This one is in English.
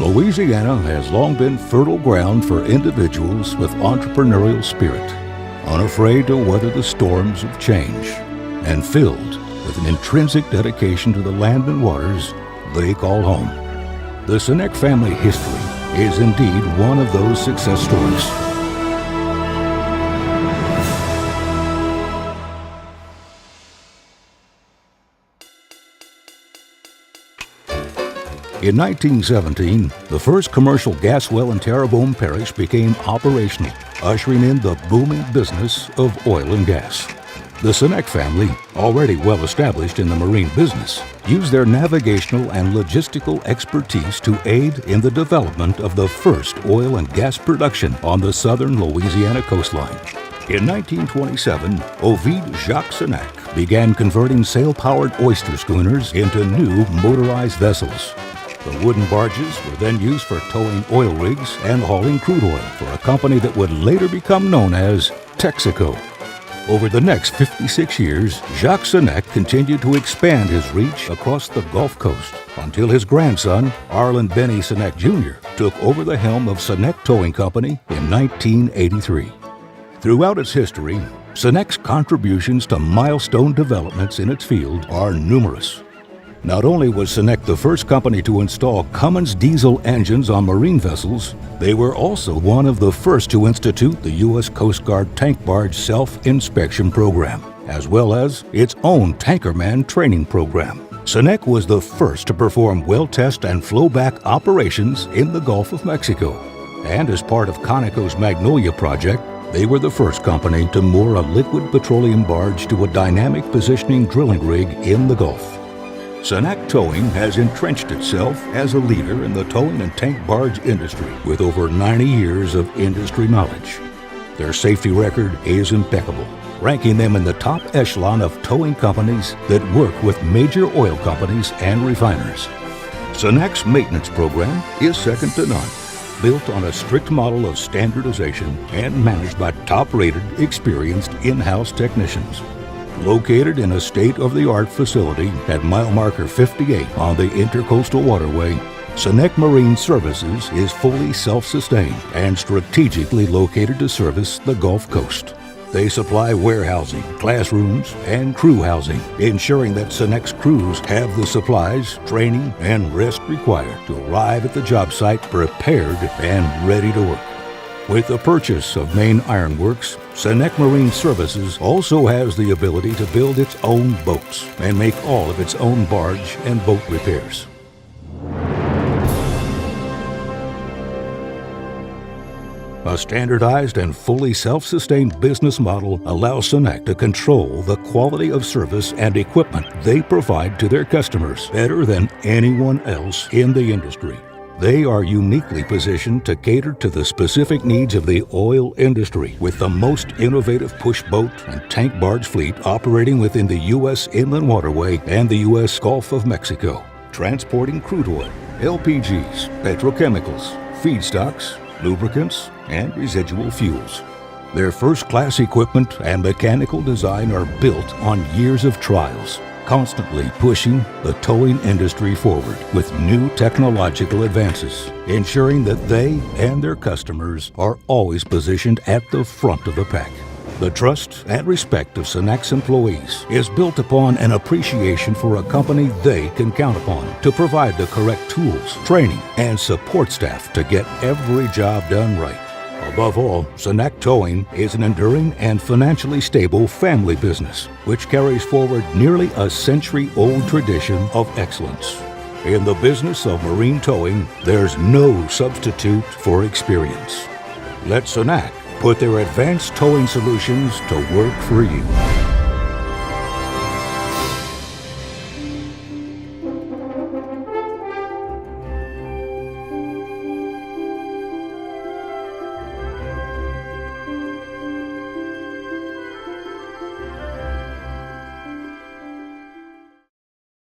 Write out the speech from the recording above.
Louisiana has long been fertile ground for individuals with entrepreneurial spirit, unafraid to weather the storms of change, and filled with an intrinsic dedication to the land and waters they call home. The Cenac family history is indeed one of those success stories. In 1917, the first commercial gas well in Terrebonne Parish became operational, ushering in the booming business of oil and gas. The Cenac family, already well established in the marine business, used their navigational and logistical expertise to aid in the development of the first oil and gas production on the southern Louisiana coastline. In 1927, Ovid Jacques Cenac began converting sail-powered oyster schooners into new motorized vessels. The wooden barges were then used for towing oil rigs and hauling crude oil for a company that would later become known as Texaco. Over the next 56 years, Jacques Cenac continued to expand his reach across the Gulf Coast until his grandson, Arlen Benny Cenac Jr., took over the helm of Cenac Towing Company in 1983. Throughout its history, Cenac's contributions to milestone developments in its field are numerous. Not only was Cenac the first company to install Cummins diesel engines on marine vessels, they were also one of the first to institute the U.S. Coast Guard tank barge self-inspection program, as well as its own tankerman training program. Cenac was the first to perform well test and flowback operations in the Gulf of Mexico. And as part of Conoco's Magnolia project, they were the first company to moor a liquid petroleum barge to a dynamic positioning drilling rig in the Gulf. Cenac Towing has entrenched itself as a leader in the towing and tank barge industry with over 90 years of industry knowledge. Their safety record is impeccable, ranking them in the top echelon of towing companies that work with major oil companies and refiners. Cenac's maintenance program is second to none, built on a strict model of standardization and managed by top-rated, experienced in-house technicians. Located in a state-of-the-art facility at mile marker 58 on the Intercoastal Waterway, Cenac Marine Services is fully self-sustained and strategically located to service the Gulf Coast. They supply warehousing, classrooms, and crew housing, ensuring that Cenac's crews have the supplies, training, and rest required to arrive at the job site prepared and ready to work. With the purchase of Maine Iron Works, Cenac Marine Services also has the ability to build its own boats and make all of its own barge and boat repairs. A standardized and fully self-sustained business model allows Cenac to control the quality of service and equipment they provide to their customers better than anyone else in the industry. They are uniquely positioned to cater to the specific needs of the oil industry with the most innovative push boat and tank barge fleet operating within the U.S. Inland Waterway and the U.S. Gulf of Mexico, transporting crude oil, LPGs, petrochemicals, feedstocks, lubricants, and residual fuels. Their first-class equipment and mechanical design are built on years of trials, constantly pushing the towing industry forward with new technological advances, ensuring that they and their customers are always positioned at the front of the pack. The trust and respect of Cenac's employees is built upon an appreciation for a company they can count upon to provide the correct tools, training, and support staff to get every job done right. Above all, Cenac Towing is an enduring and financially stable family business, which carries forward nearly a century-old tradition of excellence. In the business of marine towing, there's no substitute for experience. Let Cenac put their advanced towing solutions to work for you.